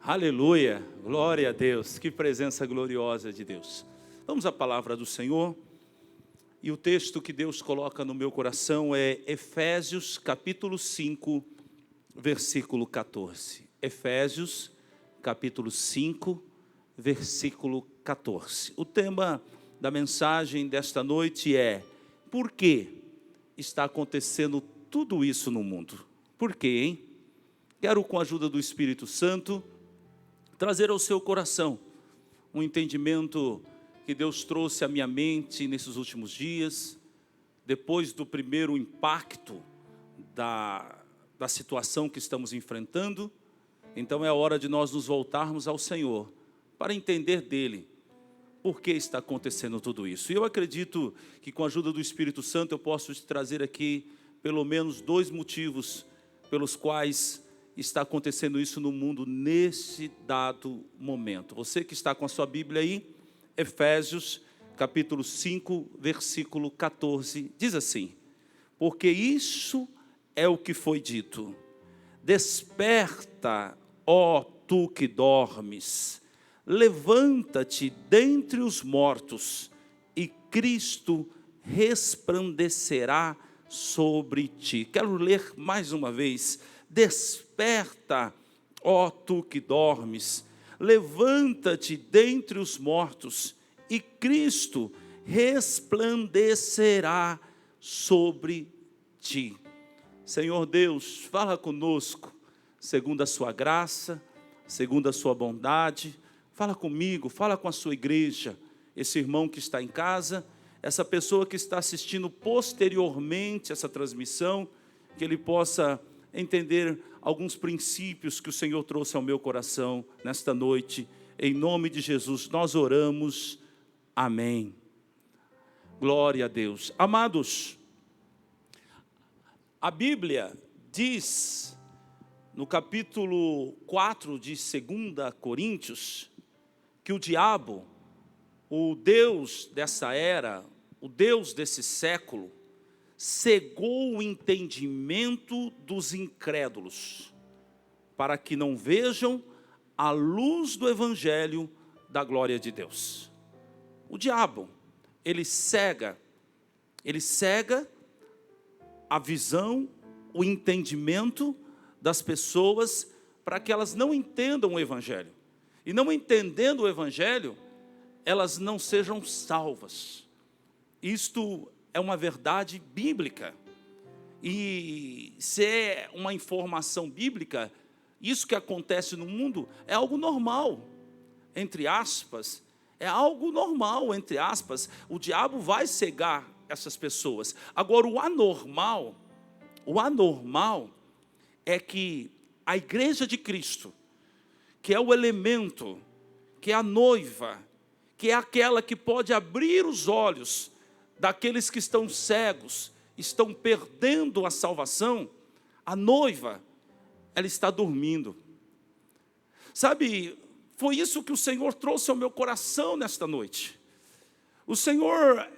Aleluia, glória a Deus, que presença gloriosa de Deus. Vamos à palavra do Senhor, e o texto que Deus coloca no meu coração é Efésios capítulo 5, versículo 14. Efésios capítulo 5, versículo 14. O tema da mensagem desta noite é: por que está acontecendo tudo isso no mundo? Por quê, hein? Quero, com a ajuda do Espírito Santo, trazer ao seu coração um entendimento que Deus trouxe à minha mente nesses últimos dias, depois do primeiro impacto da situação que estamos enfrentando. Então é a hora de nós nos voltarmos ao Senhor, para entender dEle, por que está acontecendo tudo isso. E eu acredito que com a ajuda do Espírito Santo eu posso te trazer aqui pelo menos 2 motivos pelos quais está acontecendo isso no mundo nesse dado momento. Você que está com a sua Bíblia aí, Efésios capítulo 5, versículo 14, diz assim: porque isso é o que foi dito: desperta, ó tu que dormes, levanta-te dentre os mortos, e Cristo resplandecerá sobre ti. Quero ler mais uma vez: desperta, ó tu que dormes, levanta-te dentre os mortos, e Cristo resplandecerá sobre ti. Senhor Deus, fala conosco, segundo a sua graça, segundo a sua bondade. Fala comigo, fala com a sua igreja, esse irmão que está em casa, essa pessoa que está assistindo posteriormente essa transmissão, que ele possa entender alguns princípios que o Senhor trouxe ao meu coração nesta noite. Em nome de Jesus nós oramos, amém. Glória a Deus. Amados, a Bíblia diz no capítulo 4 de 2 Coríntios, que o diabo, o Deus dessa era, o Deus desse século, cegou o entendimento dos incrédulos, para que não vejam a luz do Evangelho da glória de Deus. O diabo, ele cega a visão, o entendimento das pessoas, para que elas não entendam o Evangelho. E não entendendo o Evangelho, elas não sejam salvas. Isto é uma verdade bíblica. E se é uma informação bíblica, isso que acontece no mundo é algo normal, entre aspas. É algo normal, entre aspas. O diabo vai cegar essas pessoas. Agora, o anormal é que a igreja de Cristo, que é o elemento, que é a noiva, que é aquela que pode abrir os olhos daqueles que estão cegos, estão perdendo a salvação, a noiva, ela está dormindo. Sabe, foi isso que o Senhor trouxe ao meu coração nesta noite. O Senhor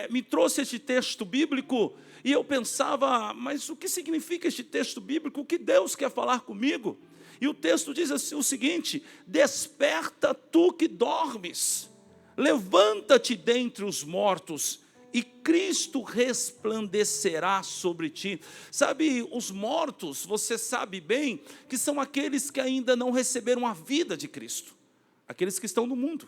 me trouxe este texto bíblico, e eu pensava, mas o que significa este texto bíblico? O que Deus quer falar comigo? E o texto diz assim, o seguinte: desperta tu que dormes, levanta-te dentre os mortos, e Cristo resplandecerá sobre ti. Sabe, os mortos, você sabe bem, que são aqueles que ainda não receberam a vida de Cristo, aqueles que estão no mundo.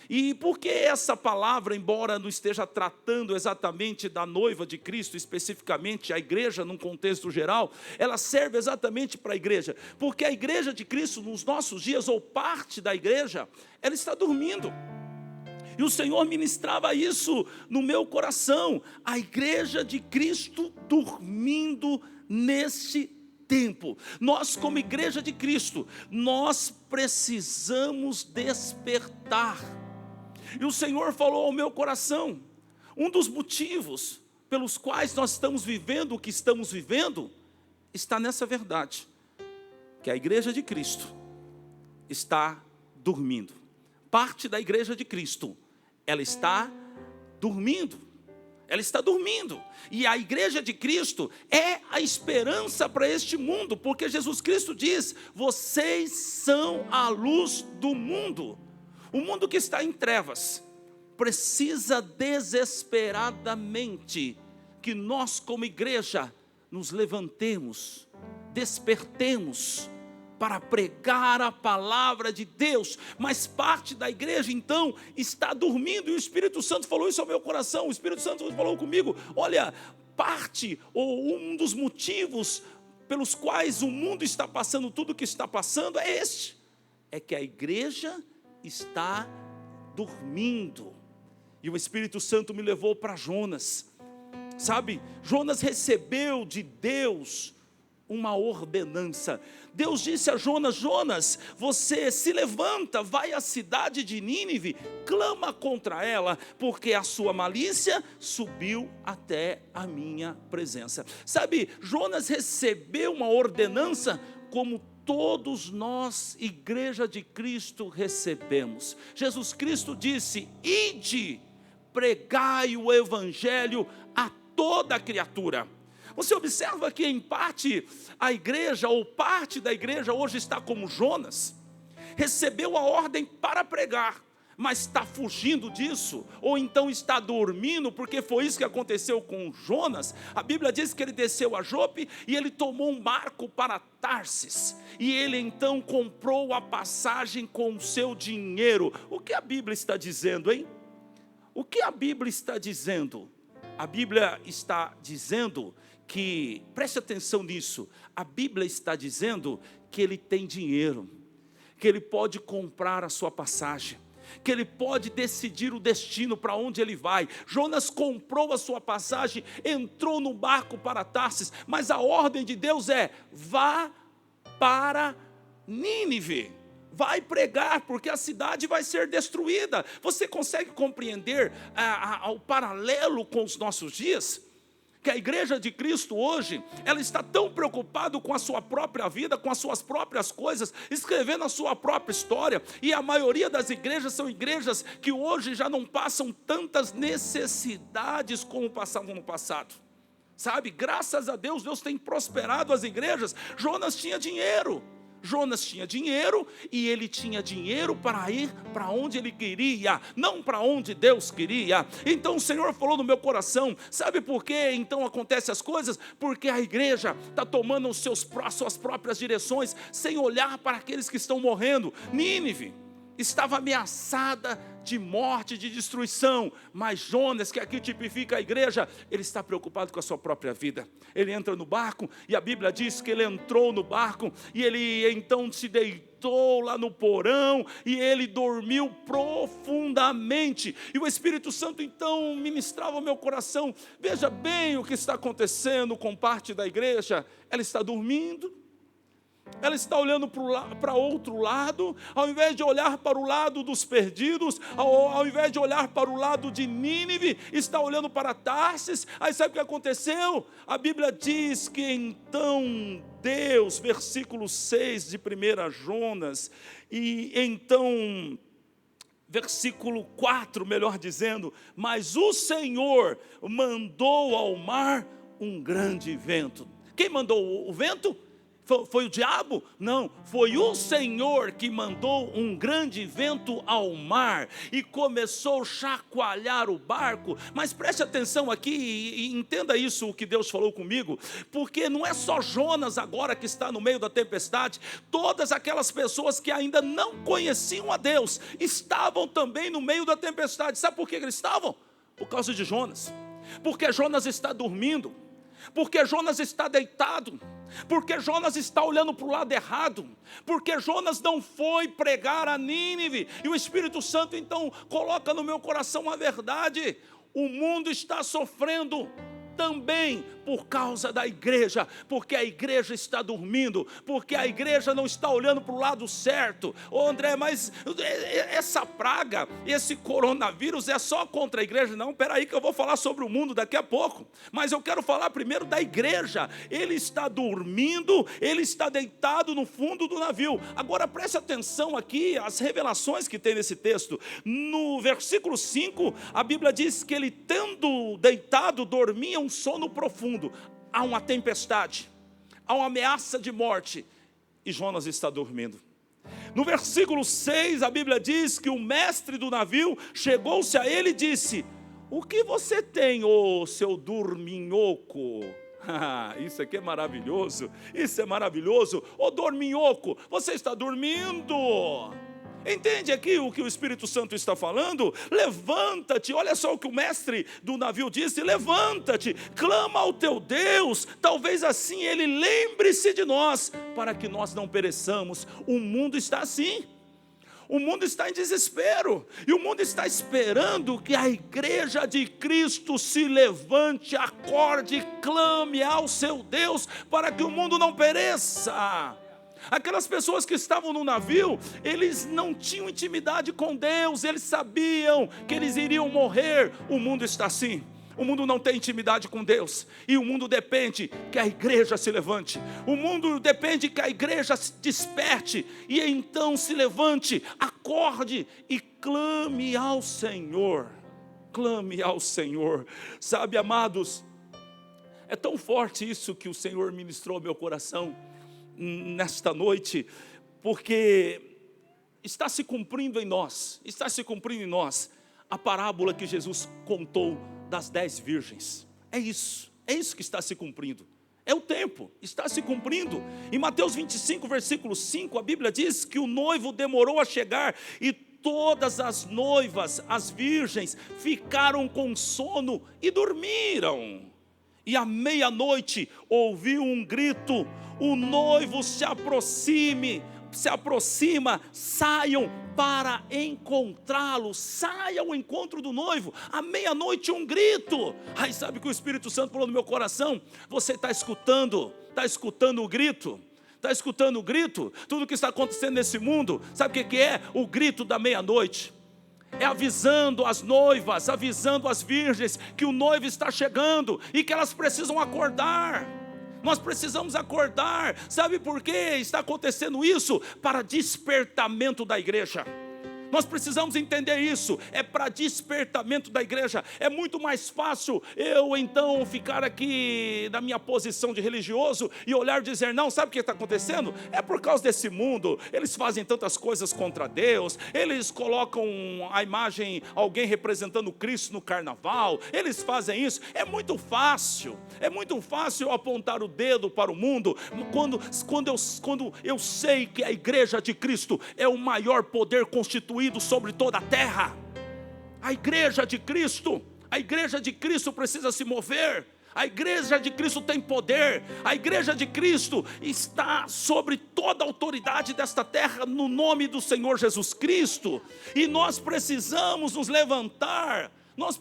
E por que essa palavra, embora não esteja tratando exatamente da noiva de Cristo, especificamente a igreja num contexto geral, ela serve exatamente para a igreja? Porque a igreja de Cristo nos nossos dias, ou parte da igreja, ela está dormindo. E o Senhor ministrava isso no meu coração, a igreja de Cristo dormindo nesse tempo. Nós, como igreja de Cristo, nós precisamos despertar. E o Senhor falou ao meu coração, um dos motivos pelos quais nós estamos vivendo o que estamos vivendo, está nessa verdade, que a igreja de Cristo está dormindo. Parte da igreja de Cristo, ela está dormindo. ela está dormindo. E a igreja de Cristo é a esperança para este mundo, porque Jesus Cristo diz: vocês são a luz do mundo. O mundo que está em trevas precisa desesperadamente que nós, como igreja, nos levantemos, despertemos para pregar a palavra de Deus. Mas parte da igreja então está dormindo, e o Espírito Santo falou isso ao meu coração. O Espírito Santo falou comigo: olha, parte ou um dos motivos pelos quais o mundo está passando tudo o que está passando é este: é que a igreja está dormindo. E o Espírito Santo me levou para Jonas. Sabe, Jonas recebeu de Deus uma ordenança. Deus disse a Jonas: Jonas, você se levanta, vai à cidade de Nínive, clama contra ela, porque a sua malícia subiu até a minha presença. Sabe, Jonas recebeu uma ordenança como todos nós, igreja de Cristo, recebemos. Jesus Cristo disse: ide, pregai o evangelho a toda criatura. Você observa que em parte a igreja, ou parte da igreja hoje está como Jonas, recebeu a ordem para pregar, mas está fugindo disso, ou então está dormindo, porque foi isso que aconteceu com Jonas. A Bíblia diz que ele desceu a Jope e ele tomou um barco para Tarsis, e ele então comprou a passagem com o seu dinheiro. O que a Bíblia está dizendo, hein? O que a Bíblia está dizendo? A Bíblia está dizendo que, preste atenção nisso, a Bíblia está dizendo que ele tem dinheiro, que ele pode comprar a sua passagem, que ele pode decidir o destino para onde ele vai. Jonas comprou a sua passagem, entrou no barco para Tarsis, mas a ordem de Deus é: vá para Nínive, vai pregar, porque a cidade vai ser destruída. Você consegue compreender o paralelo com os nossos dias? Que a igreja de Cristo hoje, ela está tão preocupada com a sua própria vida, com as suas próprias coisas, escrevendo a sua própria história, e a maioria das igrejas são igrejas que hoje já não passam tantas necessidades como passavam no passado. Sabe, graças a Deus, Deus tem prosperado as igrejas. Jonas tinha dinheiro, e ele tinha dinheiro para ir para onde ele queria, não para onde Deus queria. Então o Senhor falou no meu coração: sabe por que então acontecem as coisas? Porque a igreja está tomando suas próprias direções, sem olhar para aqueles que estão morrendo. Nínive estava ameaçada de morte, de destruição, mas Jonas, que aqui tipifica a igreja, ele está preocupado com a sua própria vida. Ele entra no barco, e a Bíblia diz que ele entrou no barco, e ele então se deitou lá no porão, e ele dormiu profundamente, e o Espírito Santo então ministrava ao meu coração: veja bem o que está acontecendo com parte da igreja. Ela está dormindo, ela está olhando para outro lado, ao invés de olhar para o lado dos perdidos, ao invés de olhar para o lado de Nínive, está olhando para Tarsis. Aí sabe o que aconteceu? A Bíblia diz que então Deus, versículo 6 de 1 Jonas, e então versículo 4, melhor dizendo: mas o Senhor mandou ao mar um grande vento. Quem mandou o vento? Foi o diabo? Não, foi o Senhor que mandou um grande vento ao mar e começou a chacoalhar o barco. Mas preste atenção aqui e entenda isso, o que Deus falou comigo, porque não é só Jonas agora que está no meio da tempestade. Todas aquelas pessoas que ainda não conheciam a Deus estavam também no meio da tempestade. Sabe por que eles estavam? Por causa de Jonas. Porque Jonas está dormindo, porque Jonas está deitado, porque Jonas está olhando para o lado errado, porque Jonas não foi pregar a Nínive. E o Espírito Santo então coloca no meu coração a verdade: o mundo está sofrendo também por causa da igreja, porque a igreja está dormindo, porque a igreja não está olhando para o lado certo. Ô André, mas essa praga, esse coronavírus é só contra a igreja? Não, peraí que eu vou falar sobre o mundo daqui a pouco, mas eu quero falar primeiro da igreja. Ele está dormindo, ele está deitado no fundo do navio. Agora preste atenção aqui, as revelações que tem nesse texto. No versículo 5, a Bíblia diz que ele, tendo deitado, dormia um sono profundo. Há uma tempestade, há uma ameaça de morte, e Jonas está dormindo. No versículo 6, a Bíblia diz que o mestre do navio chegou-se a ele e disse: o que você tem, ô seu dorminhoco? Isso aqui é maravilhoso, isso é maravilhoso. Ô dorminhoco, você está dormindo? Entende aqui o que o Espírito Santo está falando? Levanta-te, olha só o que o mestre do navio disse: levanta-te, clama ao teu Deus, talvez assim ele lembre-se de nós, para que nós não pereçamos. O mundo está assim, o mundo está em desespero, e o mundo está esperando que a igreja de Cristo se levante, acorde e clame ao seu Deus, para que o mundo não pereça. Aquelas pessoas que estavam no navio, eles não tinham intimidade com Deus, eles sabiam que eles iriam morrer. O mundo está assim, o mundo não tem intimidade com Deus, e o mundo depende que a igreja se levante, o mundo depende que a igreja se desperte, e então se levante, acorde e clame ao Senhor. Clame ao Senhor. Sabe, amados, é tão forte isso que o Senhor ministrou ao meu coração nesta noite, porque está se cumprindo em nós, a parábola que Jesus contou das 10 virgens. É isso que está se cumprindo, é o tempo, está se cumprindo. Em Mateus 25, versículo 5, a Bíblia diz que o noivo demorou a chegar, e todas as noivas, as virgens, ficaram com sono e dormiram. E à meia-noite ouviu um grito: o noivo se aproxima, saiam para encontrá-lo. Saia ao encontro do noivo. À meia-noite um grito. Ai, sabe o que o Espírito Santo falou no meu coração? Você está escutando o grito? Está escutando o grito? Tudo que está acontecendo nesse mundo, sabe o que é? O grito da meia-noite. É avisando as noivas, avisando as virgens que o noivo está chegando e que elas precisam acordar. Nós precisamos acordar. Sabe por que está acontecendo isso? Para despertamento da igreja. Nós precisamos entender isso, é para despertamento da igreja. É muito mais fácil eu então ficar aqui na minha posição de religioso e olhar e dizer: não, sabe o que está acontecendo? É por causa desse mundo, eles fazem tantas coisas contra Deus, eles colocam a imagem, alguém representando Cristo no carnaval, eles fazem isso. É muito fácil eu apontar o dedo para o mundo, quando eu sei que a igreja de Cristo é o maior poder constituído sobre toda a terra. A igreja de Cristo precisa se mover. A igreja de Cristo tem poder. A igreja de Cristo está sobre toda a autoridade desta terra, no nome do Senhor Jesus Cristo. E nós precisamos nos levantar. Nós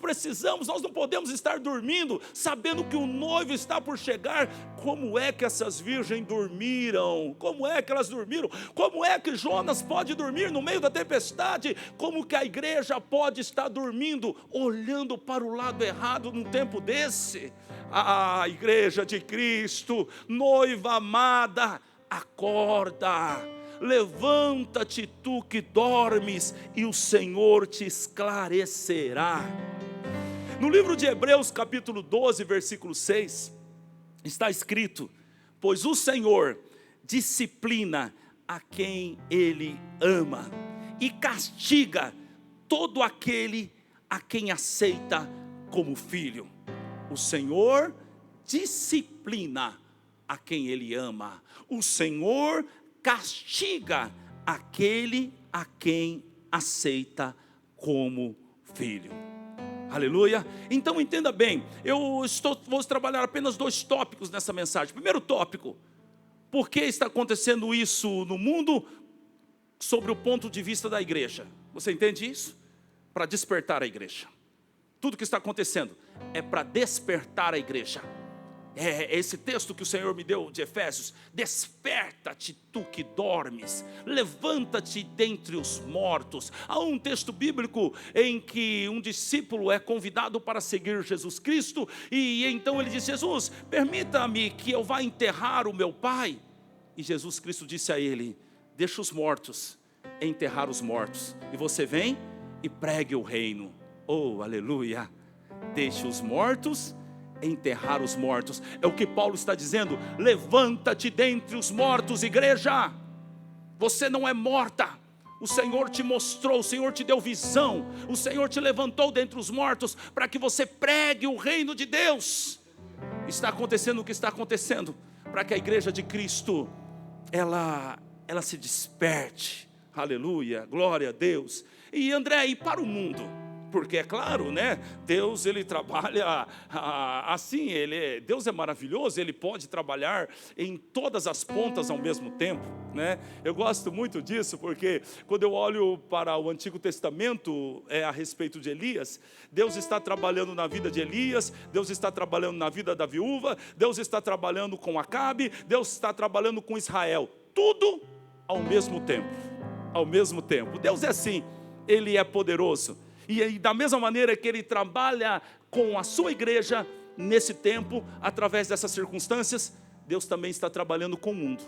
não podemos estar dormindo, sabendo que o noivo está por chegar. Como é que essas virgens dormiram? Como é que elas dormiram? Como é que Jonas pode dormir no meio da tempestade? Como que a igreja pode estar dormindo, olhando para o lado errado num tempo desse? A igreja de Cristo, noiva amada, acorda. Levanta-te tu que dormes, e o Senhor te esclarecerá. No livro de Hebreus capítulo 12, versículo 6, está escrito: pois o Senhor disciplina a quem Ele ama, e castiga todo aquele a quem aceita como filho. O Senhor disciplina a quem Ele ama. O Senhor castiga aquele a quem aceita como filho. Aleluia. Então entenda bem, vou trabalhar apenas 2 tópicos nessa mensagem. Primeiro tópico: por que está acontecendo isso no mundo, sobre o ponto de vista da igreja. Você entende isso? Para despertar a igreja. tudo que está acontecendo é para despertar a igreja. É esse texto que o Senhor me deu de Efésios: desperta-te tu que dormes, levanta-te dentre os mortos. Há um texto bíblico em que um discípulo é convidado para seguir Jesus Cristo, e então ele diz: Jesus, permita-me que eu vá enterrar o meu pai. E Jesus Cristo disse a ele: deixa os mortos enterrar os mortos, e você vem e pregue o reino. Oh, aleluia! Deixa os mortos enterrar os mortos. É o que Paulo está dizendo: levanta-te dentre os mortos, igreja. Você não é morta. O Senhor te mostrou, o Senhor te deu visão, o Senhor te levantou dentre os mortos para que você pregue o reino de Deus. Está acontecendo o que está acontecendo para que a igreja de Cristo ela se desperte. Aleluia, glória a Deus. E André, e para o mundo? Porque é claro, né? Deus, ele trabalha assim, Deus é maravilhoso, ele pode trabalhar em todas as pontas ao mesmo tempo, né? Eu gosto muito disso, porque quando eu olho para o Antigo Testamento, a respeito de Elias, Deus está trabalhando na vida de Elias, Deus está trabalhando na vida da viúva, Deus está trabalhando com Acabe, Deus está trabalhando com Israel, tudo ao mesmo tempo, ao mesmo tempo. Deus é assim, ele é poderoso. E da mesma maneira que ele trabalha com a sua igreja nesse tempo, através dessas circunstâncias, Deus também está trabalhando com o mundo.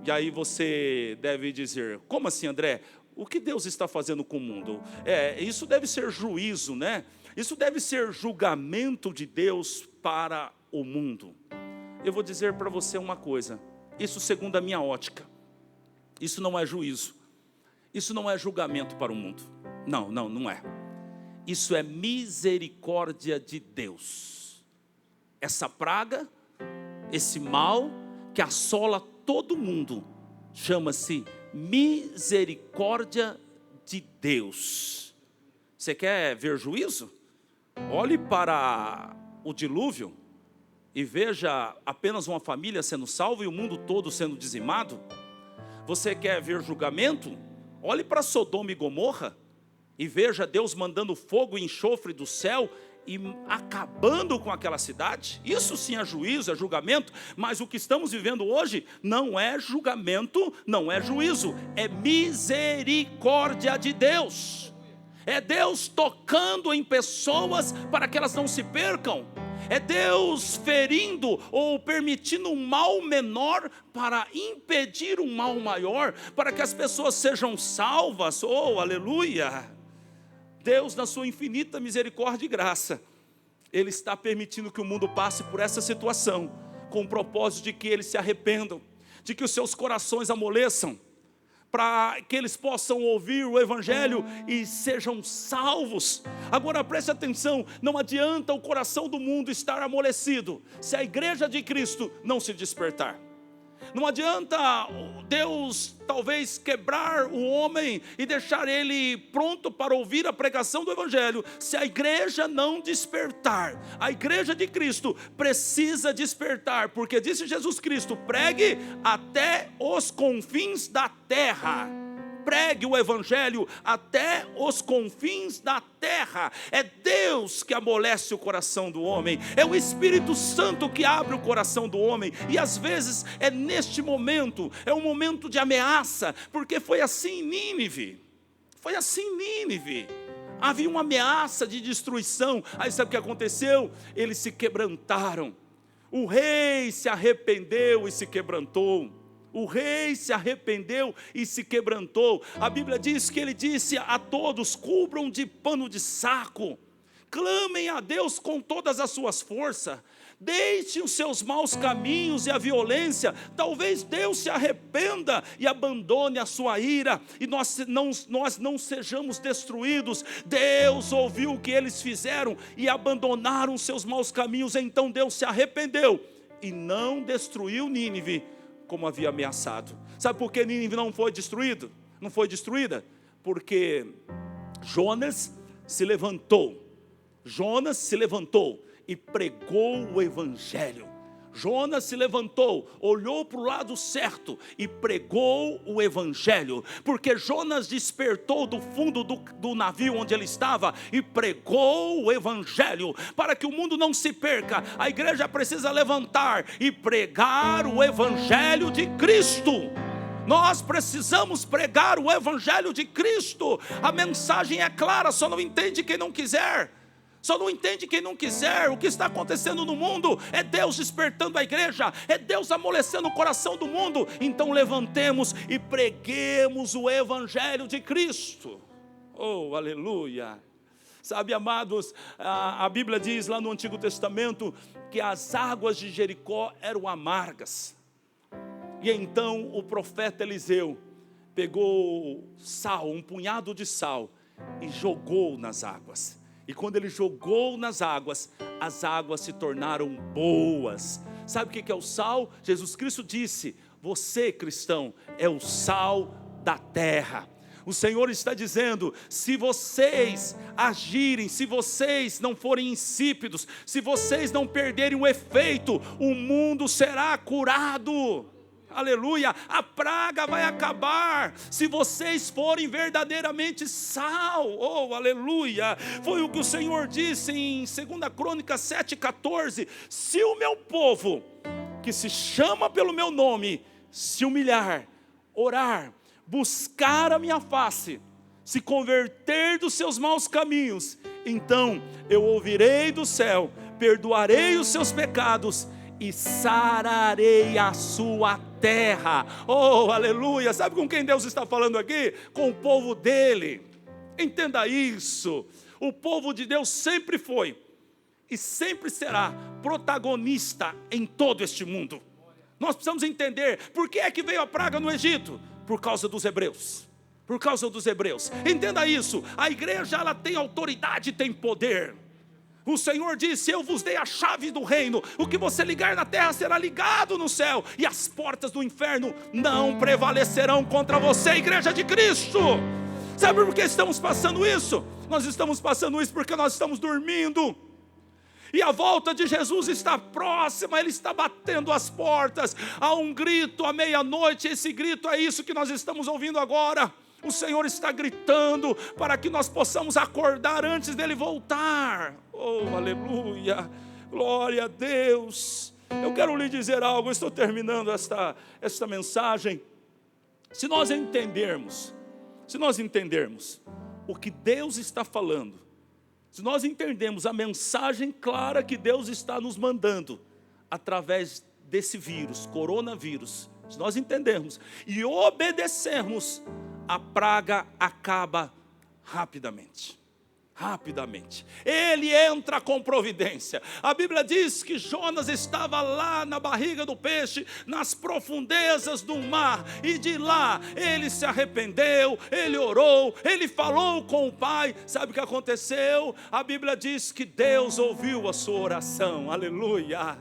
E aí você deve dizer: como assim, André? O que Deus está fazendo com o mundo? Isso deve ser juízo, né? Isso deve ser julgamento de Deus para o mundo. Eu vou dizer para você uma coisa, isso segundo a minha ótica, isso não é juízo, isso não é julgamento para o mundo. Não é. Isso é misericórdia de Deus. Essa praga, esse mal que assola todo mundo, chama-se misericórdia de Deus. Você quer ver juízo? Olhe para o dilúvio e veja apenas uma família sendo salva e o mundo todo sendo dizimado. Você quer ver julgamento? Olhe para Sodoma e Gomorra e veja Deus mandando fogo e enxofre do céu e acabando com aquela cidade. Isso sim é juízo, é julgamento. Mas o que estamos vivendo hoje não é julgamento, não é juízo, é misericórdia de Deus. É Deus tocando em pessoas para que elas não se percam. É Deus ferindo ou permitindo um mal menor para impedir um mal maior, para que as pessoas sejam salvas. Oh, aleluia! Deus, na sua infinita misericórdia e graça, Ele está permitindo que o mundo passe por essa situação, com o propósito de que eles se arrependam, de que os seus corações amoleçam, para que eles possam ouvir o Evangelho e sejam salvos. Agora preste atenção, não adianta o coração do mundo estar amolecido, se a igreja de Cristo não se despertar. Não adianta Deus talvez quebrar o homem e deixar ele pronto para ouvir a pregação do Evangelho, se a igreja não despertar. A igreja de Cristo precisa despertar, porque disse Jesus Cristo: pregue até os confins da terra. Pregue o Evangelho até os confins da terra. É Deus que amolece o coração do homem, é o Espírito Santo que abre o coração do homem. E às vezes é neste momento, é um momento de ameaça, porque foi assim em Nínive. Foi assim em Nínive. Havia uma ameaça de destruição. Aí sabe o que aconteceu? Eles se quebrantaram. O rei se arrependeu e se quebrantou. O rei se arrependeu e se quebrantou. A Bíblia diz que ele disse a todos: cubram de pano de saco, clamem a Deus com todas as suas forças, deixem os seus maus caminhos e a violência. Talvez Deus se arrependa e abandone a sua ira, e nós não sejamos destruídos. Deus ouviu o que eles fizeram e abandonaram os seus maus caminhos. Então Deus se arrependeu e não destruiu Nínive como havia ameaçado. Sabe por que Nínive não foi destruído? Não foi destruída? Porque Jonas se levantou e pregou o Evangelho. Jonas se levantou, olhou para o lado certo e pregou o evangelho, porque Jonas despertou do fundo do navio onde ele estava e pregou o evangelho, para que o mundo não se perca. A igreja precisa levantar e pregar o evangelho de Cristo. Nós precisamos pregar o evangelho de Cristo. A mensagem é clara, só não entende quem não quiser. Só não entende quem não quiser. O que está acontecendo no mundo é Deus despertando a igreja, é Deus amolecendo o coração do mundo. Então levantemos e preguemos o evangelho de Cristo. Oh, aleluia. Sabe, amados, a Bíblia diz lá no Antigo Testamento que as águas de Jericó eram amargas. E então o profeta Eliseu pegou sal, um punhado de sal, e jogou nas águas. E quando ele jogou nas águas, as águas se tornaram boas. Sabe o que é o sal? Jesus Cristo disse: você, cristão, é o sal da terra. O Senhor está dizendo: se vocês agirem, se vocês não forem insípidos, se vocês não perderem o efeito, o mundo será curado. Aleluia, a praga vai acabar, se vocês forem verdadeiramente sal. Oh, aleluia, foi o que o Senhor disse em 2 Crônicas 7,14, se o meu povo, que se chama pelo meu nome, se humilhar, orar, buscar a minha face, se converter dos seus maus caminhos, então eu ouvirei do céu, perdoarei os seus pecados e sararei a sua terra. Oh, aleluia. Sabe com quem Deus está falando aqui? Com o povo dele. Entenda isso. O povo de Deus sempre foi e sempre será protagonista em todo este mundo. Nós precisamos entender por que é que veio a praga no Egito. Por causa dos hebreus. Por causa dos hebreus. Entenda isso. A igreja, ela tem autoridade, tem poder. O Senhor disse: eu vos dei a chave do reino, o que você ligar na terra será ligado no céu, e as portas do inferno não prevalecerão contra você, igreja de Cristo. Sabe por que estamos passando isso? Nós estamos passando isso porque nós estamos dormindo, e a volta de Jesus está próxima, Ele está batendo as portas. Há um grito à meia-noite, esse grito é isso que nós estamos ouvindo agora. O Senhor está gritando para que nós possamos acordar antes dEle voltar. Oh, aleluia, glória a Deus. Eu quero lhe dizer algo, eu estou terminando esta mensagem. Se nós entendermos o que Deus está falando, se nós entendermos a mensagem clara que Deus está nos mandando, através desse vírus, coronavírus, se nós entendermos e obedecermos, a praga acaba rapidamente. Rapidamente. Ele entra com providência. A Bíblia diz que Jonas estava lá na barriga do peixe, nas profundezas do mar, e de lá ele se arrependeu, ele orou, ele falou com o Pai. Sabe o que aconteceu? A Bíblia diz que Deus ouviu a sua oração. Aleluia.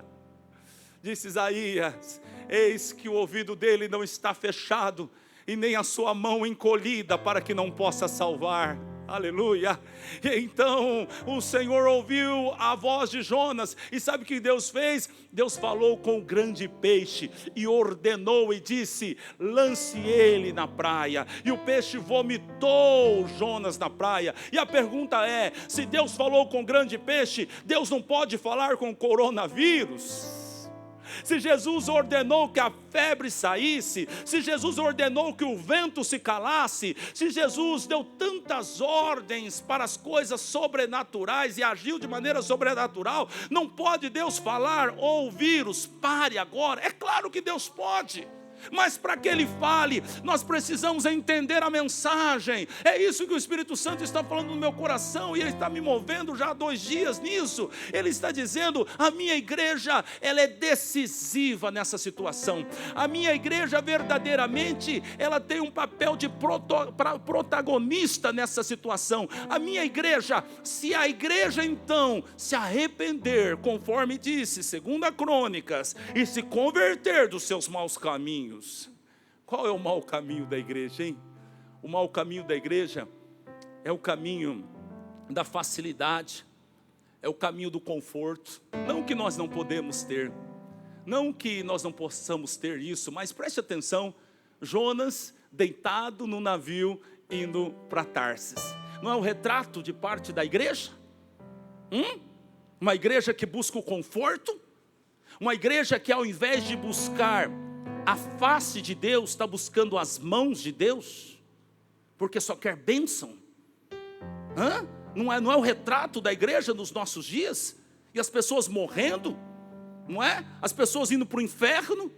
Disse Isaías: eis que o ouvido dele não está fechado, e nem a sua mão encolhida para que não possa salvar. Aleluia. E então o Senhor ouviu a voz de Jonas, e sabe o que Deus fez? Deus falou com o grande peixe e ordenou e disse: lance ele na praia. E o peixe vomitou Jonas na praia. E a pergunta é: se Deus falou com o grande peixe, Deus não pode falar com o coronavírus? Se Jesus ordenou que a febre saísse, se Jesus ordenou que o vento se calasse, se Jesus deu tantas ordens para as coisas sobrenaturais e agiu de maneira sobrenatural, não pode Deus falar: ô vírus, pare agora? É claro que Deus pode. Mas para que Ele fale, nós precisamos entender a mensagem. É isso que o Espírito Santo está falando no meu coração, e Ele está me movendo já há 2 dias nisso. Ele está dizendo: a minha igreja, ela é decisiva nessa situação. A minha igreja verdadeiramente, ela tem um papel de protagonista nessa situação. A minha igreja, se a igreja então se arrepender, conforme disse 2 Crônicas, e se converter dos seus maus caminhos. Qual é o mau caminho da igreja, hein? O mau caminho da igreja é o caminho da facilidade, é o caminho do conforto. Não que nós não podemos ter, Não que nós não possamos ter isso, mas preste atenção, Jonas deitado no navio indo para Tarsis. Não é um retrato de parte da igreja? Uma igreja que busca o conforto? Uma igreja que ao invés de buscar a face de Deus, está buscando as mãos de Deus? Porque só quer bênção? Não é o retrato da igreja nos nossos dias? E as pessoas morrendo? Não é? As pessoas indo para o inferno?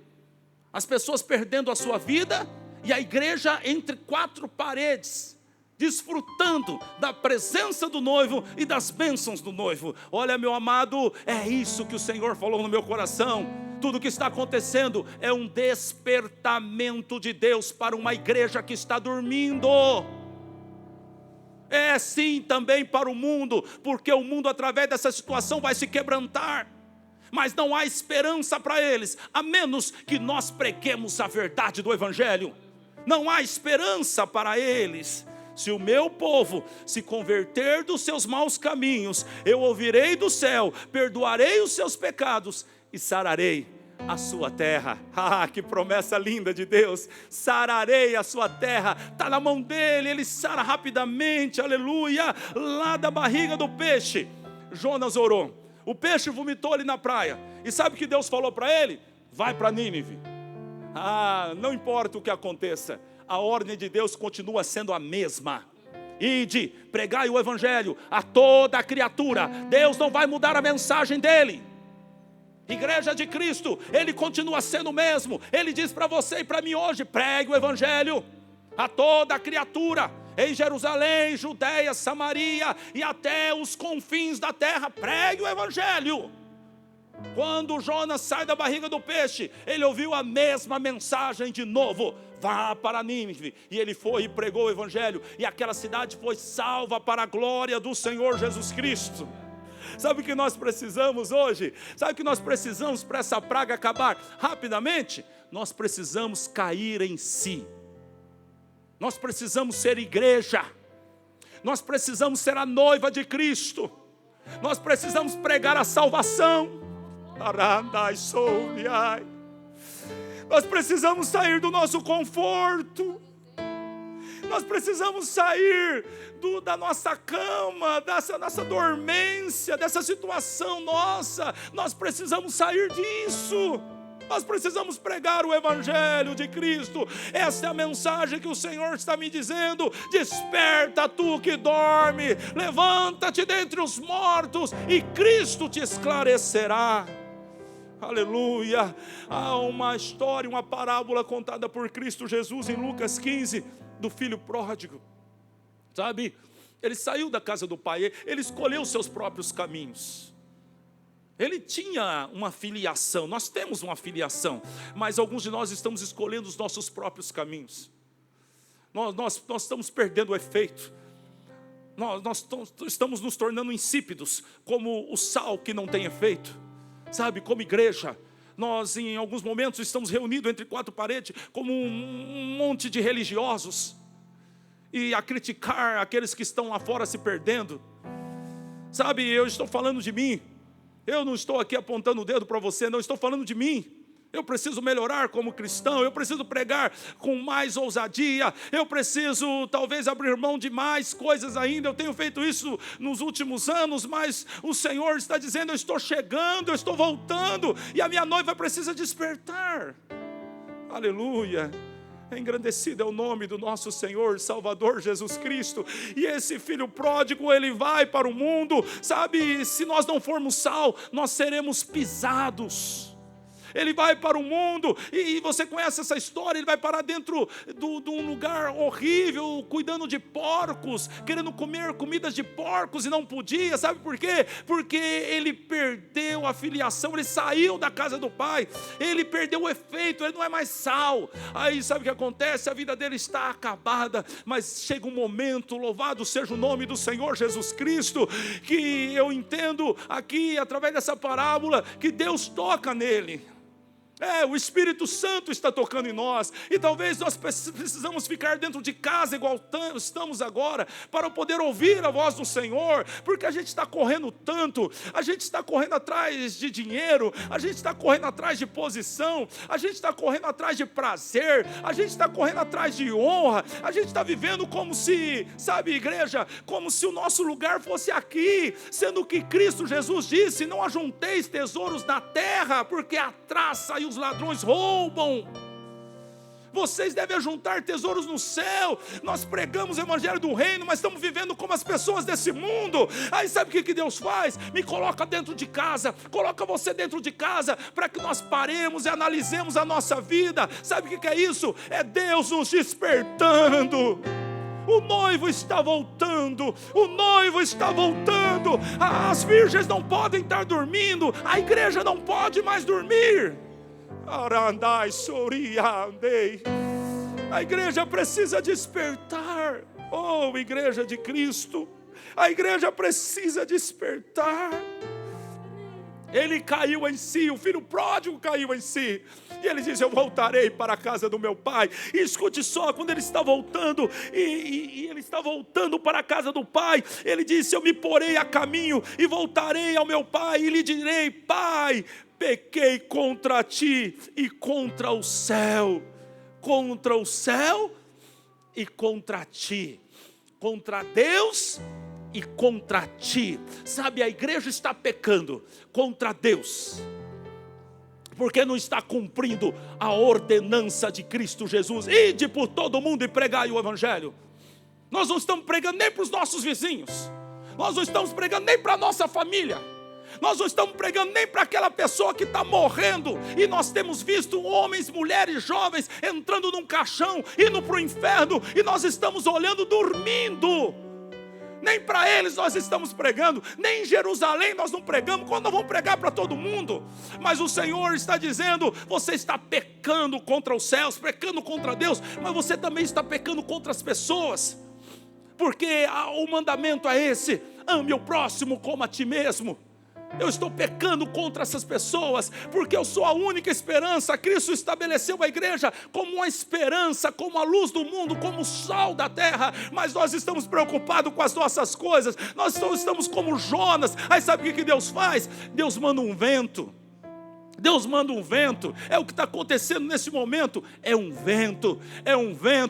As pessoas perdendo a sua vida? E a igreja entre quatro paredes, desfrutando da presença do noivo e das bênçãos do noivo. Olha, meu amado, é isso que o Senhor falou no meu coração. Tudo que está acontecendo é um despertamento de Deus para uma igreja que está dormindo. É sim também para o mundo, porque o mundo através dessa situação vai se quebrantar. Mas não há esperança para eles, a menos que nós preguemos a verdade do Evangelho. Não há esperança para eles. Se o meu povo se converter dos seus maus caminhos, eu ouvirei do céu, perdoarei os seus pecados e sararei a sua terra. Que promessa linda de Deus. Sararei a sua terra. Está na mão dele, ele sara rapidamente, aleluia. Lá da barriga do peixe, Jonas orou. O peixe vomitou ali na praia. E sabe o que Deus falou para ele? Vai para Nínive. Não importa o que aconteça, a ordem de Deus continua sendo a mesma. Ide, pregai o Evangelho a toda a criatura. Deus não vai mudar a mensagem dele. Igreja de Cristo, ele continua sendo o mesmo. Ele diz para você e para mim hoje: pregue o Evangelho a toda a criatura. Em Jerusalém, Judeia, Samaria e até os confins da terra, pregue o Evangelho. Quando Jonas sai da barriga do peixe, ele ouviu a mesma mensagem de novo: vá para Nínive. E ele foi e pregou o Evangelho, e aquela cidade foi salva para a glória do Senhor Jesus Cristo. Sabe o que nós precisamos hoje? Sabe o que nós precisamos para essa praga acabar rapidamente? Nós precisamos cair em si. Nós precisamos ser igreja. Nós precisamos ser a noiva de Cristo. Nós precisamos pregar a salvação. Nós precisamos sair do nosso conforto. Nós precisamos sair da nossa cama, dessa nossa dormência, dessa situação nossa. Nós precisamos sair disso. Nós precisamos pregar o Evangelho de Cristo. Essa é a mensagem que o Senhor está me dizendo. Desperta tu que dorme, levanta-te dentre os mortos e Cristo te esclarecerá. Aleluia. Há uma história, uma parábola contada por Cristo Jesus em Lucas 15, do filho pródigo. Sabe, ele saiu da casa do pai, ele escolheu os seus próprios caminhos. Ele tinha uma filiação, nós temos uma filiação, mas alguns de nós estamos escolhendo os nossos próprios caminhos. Nós estamos perdendo o efeito. Nós estamos nos tornando insípidos, como o sal que não tem efeito. Sabe, como igreja, nós em alguns momentos estamos reunidos entre quatro paredes, como um monte de religiosos, e a criticar aqueles que estão lá fora se perdendo. Sabe, eu estou falando de mim. Eu não estou aqui apontando o dedo para você, não, estou falando de mim. Eu preciso melhorar como cristão, eu preciso pregar com mais ousadia, eu preciso talvez abrir mão de mais coisas ainda. Eu tenho feito isso nos últimos anos, mas o Senhor está dizendo: eu estou chegando, eu estou voltando, e a minha noiva precisa despertar. Aleluia. Engrandecido é o nome do nosso Senhor Salvador Jesus Cristo. E esse filho pródigo, ele vai para o mundo. Sabe, se nós não formos sal, nós seremos pisados. Ele vai para o mundo, e você conhece essa história. Ele vai parar dentro de um lugar horrível, cuidando de porcos, querendo comer comidas de porcos, e não podia. Sabe por quê? Porque ele perdeu a filiação, ele saiu da casa do pai, ele perdeu o efeito, ele não é mais sal. Aí sabe o que acontece? A vida dele está acabada, mas chega um momento, louvado seja o nome do Senhor Jesus Cristo, que eu entendo aqui, através dessa parábola, que Deus toca nele. O Espírito Santo está tocando em nós. E talvez nós precisamos ficar dentro de casa igual estamos agora, para poder ouvir a voz do Senhor, porque a gente está correndo tanto, a gente está correndo atrás de dinheiro, a gente está correndo atrás de posição, a gente está correndo atrás de prazer, a gente está correndo atrás de honra, a gente está vivendo como se, sabe, igreja, como se o nosso lugar fosse aqui, sendo que Cristo Jesus disse: não ajunteis tesouros na terra, porque a traça e os ladrões roubam. Vocês devem juntar tesouros no céu. Nós pregamos o evangelho do reino, mas estamos vivendo como as pessoas desse mundo. Aí sabe o que Deus faz? Me coloca dentro de casa, coloca você dentro de casa, para que nós paremos e analisemos a nossa vida. Sabe o que é isso? É Deus nos despertando. O noivo está voltando, o noivo está voltando. As virgens não podem estar dormindo, a igreja não pode mais dormir. A igreja precisa despertar. Oh, igreja de Cristo, a igreja precisa despertar. Ele caiu em si, o filho pródigo caiu em si. E ele diz: eu voltarei para a casa do meu pai. E escute só, quando ele está voltando, e ele está voltando para a casa do pai, ele disse: eu me porei a caminho e voltarei ao meu pai e lhe direi: pai, pequei contra ti e contra o céu e contra ti, contra Deus e contra ti. Sabe, a igreja está pecando contra Deus, porque não está cumprindo a ordenança de Cristo Jesus: ide por todo mundo e pregai o evangelho. Nós não estamos pregando nem para os nossos vizinhos, nós não estamos pregando nem para a nossa família, nós não estamos pregando nem para aquela pessoa que está morrendo. E nós temos visto homens, mulheres, jovens entrando num caixão, indo para o inferno, e nós estamos olhando dormindo. Nem para eles nós estamos pregando, nem em Jerusalém nós não pregamos, quando nós vamos pregar para todo mundo. Mas o Senhor está dizendo: você está pecando contra os céus, pecando contra Deus, mas você também está pecando contra as pessoas, porque o mandamento é esse: ame o próximo como a ti mesmo. Eu estou pecando contra essas pessoas, porque eu sou a única esperança. Cristo estabeleceu a igreja como uma esperança, como a luz do mundo, como o sol da terra. Mas nós estamos preocupados com as nossas coisas, nós estamos como Jonas. Aí sabe o que Deus faz? Deus manda um vento. Deus manda um vento. É o que está acontecendo nesse momento. É um vento,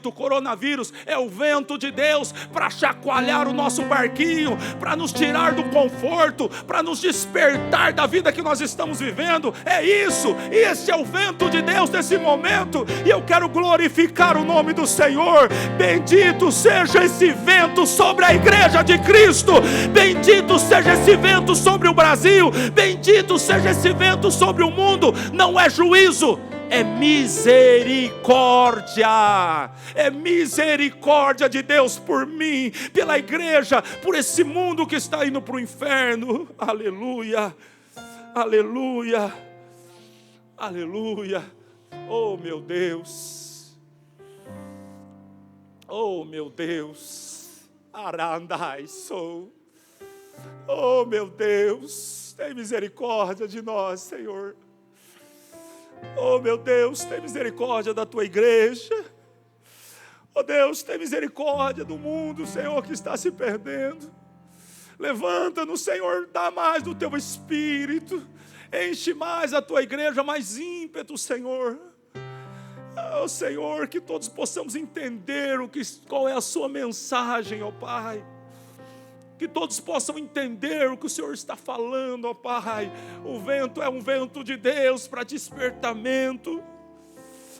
o coronavírus é o vento de Deus para chacoalhar o nosso barquinho, para nos tirar do conforto, para nos despertar da vida que nós estamos vivendo. É isso, esse é o vento de Deus nesse momento, e eu quero glorificar o nome do Senhor. Bendito seja esse vento sobre a igreja de Cristo, bendito seja esse vento sobre o Brasil, bendito seja esse vento sobre o mundo. Não é juízo, é misericórdia. É misericórdia de Deus por mim, pela igreja, por esse mundo que está indo para o inferno. Aleluia, aleluia, aleluia. Oh meu Deus, oh meu Deus, arandai sou. Oh meu Deus, tem misericórdia de nós, Senhor. Oh meu Deus, tem misericórdia da tua igreja. Oh Deus, tem misericórdia do mundo, Senhor, que está se perdendo. Levanta-nos, Senhor, dá mais do teu Espírito, enche mais a tua igreja, mais ímpeto, Senhor. Oh Senhor, que todos possamos entender qual é a sua mensagem, ó Pai. Que todos possam entender o que o Senhor está falando, ó Pai. O vento é um vento de Deus para despertamento.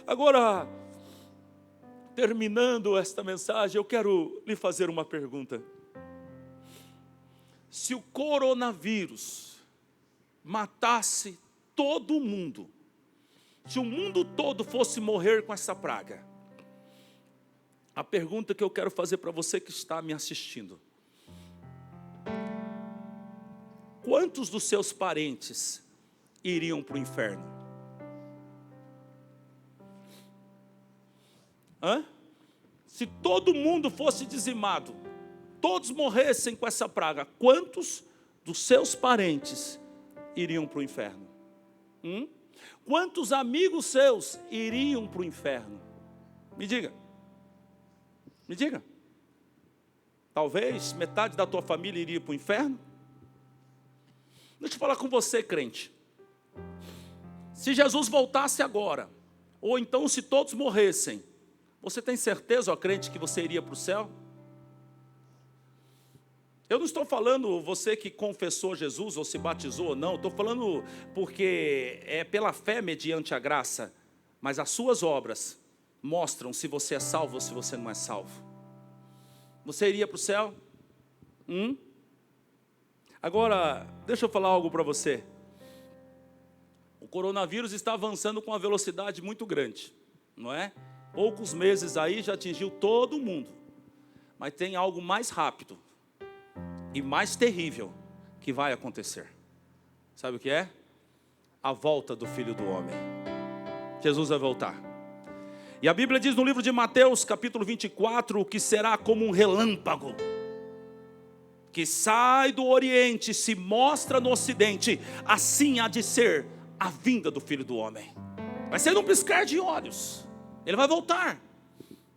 Agora, terminando esta mensagem, eu quero lhe fazer uma pergunta. Se o coronavírus matasse todo mundo, se o mundo todo fosse morrer com essa praga, a pergunta que eu quero fazer para você que está me assistindo: quantos dos seus parentes iriam para o inferno? Se todo mundo fosse dizimado, todos morressem com essa praga, quantos dos seus parentes iriam para o inferno? Quantos amigos seus iriam para o inferno? Me diga. Me diga. Talvez metade da tua família iria para o inferno? Deixa eu falar com você, crente. Se Jesus voltasse agora, ou então se todos morressem, você tem certeza, ó crente, que você iria para o céu? Eu não estou falando você que confessou Jesus ou se batizou ou não, estou falando porque é pela fé mediante a graça, mas as suas obras mostram se você é salvo ou se você não é salvo. Você iria para o céu? Agora, deixa eu falar algo para você. O coronavírus está avançando com uma velocidade muito grande, não é? Poucos meses aí já atingiu todo mundo. Mas tem algo mais rápido e mais terrível que vai acontecer. Sabe o que é? A volta do Filho do Homem. Jesus vai voltar. E a Bíblia diz no livro de Mateus, capítulo 24, que será como um relâmpago, que sai do Oriente e se mostra no Ocidente. Assim há de ser a vinda do Filho do Homem. Vai ser num piscar de olhos. Ele vai voltar.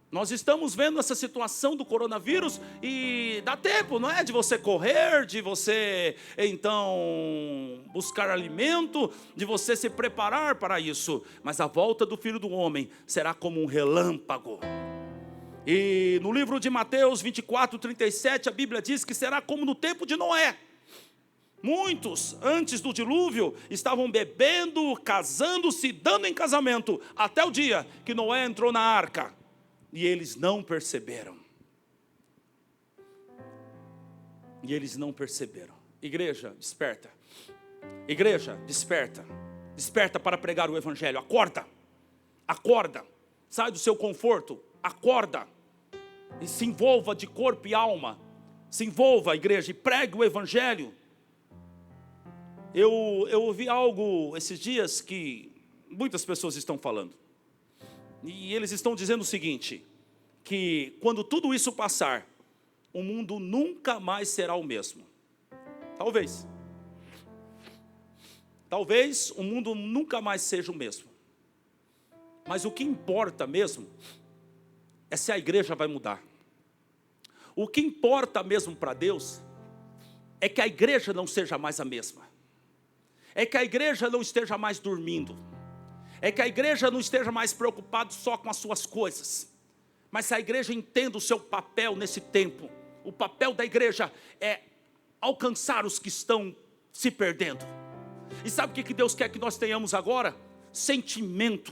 Nós estamos vendo essa situação do coronavírus e dá tempo, não é? De você correr, de você então buscar alimento, de você se preparar para isso. Mas a volta do Filho do Homem será como um relâmpago. E no livro de Mateus 24, 37, a Bíblia diz que será como no tempo de Noé. Muitos, antes do dilúvio, estavam bebendo, casando-se, dando em casamento, até o dia que Noé entrou na arca. E eles não perceberam. E eles não perceberam. Igreja, desperta. Igreja, desperta. Desperta para pregar o Evangelho. Acorda. Acorda. Sai do seu conforto. Acorda. E se envolva de corpo e alma. Se envolva, igreja, e pregue o Evangelho. Eu ouvi algo esses dias que muitas pessoas estão falando. E eles estão dizendo o seguinte, que quando tudo isso passar, o mundo nunca mais será o mesmo. Talvez. Talvez o mundo nunca mais seja o mesmo. Mas o que importa mesmo é se a igreja vai mudar. O que importa mesmo para Deus é que a igreja não seja mais a mesma. É que a igreja não esteja mais dormindo. É que a igreja não esteja mais preocupada só com as suas coisas. Mas se a igreja entenda o seu papel nesse tempo, o papel da igreja é alcançar os que estão se perdendo. E sabe o que Deus quer que nós tenhamos agora? Sentimento.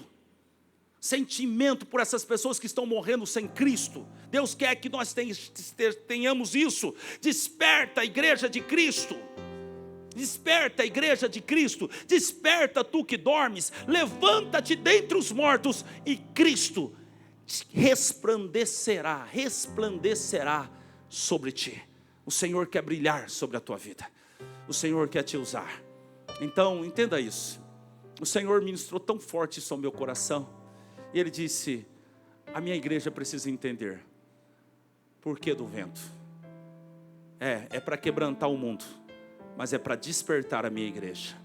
Sentimento por essas pessoas que estão morrendo sem Cristo. Deus quer que nós tenhamos isso. Desperta a igreja de Cristo. Desperta a igreja de Cristo, desperta tu que dormes, levanta-te dentre os mortos e Cristo resplandecerá sobre ti. O Senhor quer brilhar sobre a tua vida, o Senhor quer te usar. Então entenda isso, o Senhor ministrou tão forte isso ao meu coração, e Ele disse, a minha igreja precisa entender, por que do vento? É para quebrantar o mundo, mas é para despertar a minha igreja.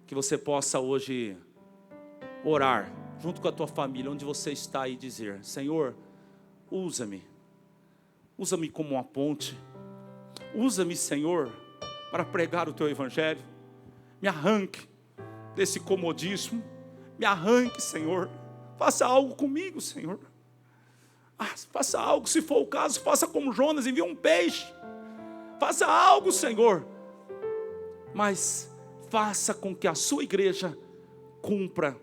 Que você possa hoje orar junto com a tua família, onde você está, e dizer, Senhor, usa-me como uma ponte, usa-me, Senhor, para pregar o teu Evangelho, me arranque desse comodismo, me arranque, Senhor, faça algo comigo, Senhor, faça algo, se for o caso, faça como Jonas, envia um peixe, faça algo, Senhor, mas faça com que a sua igreja cumpra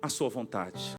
a sua vontade.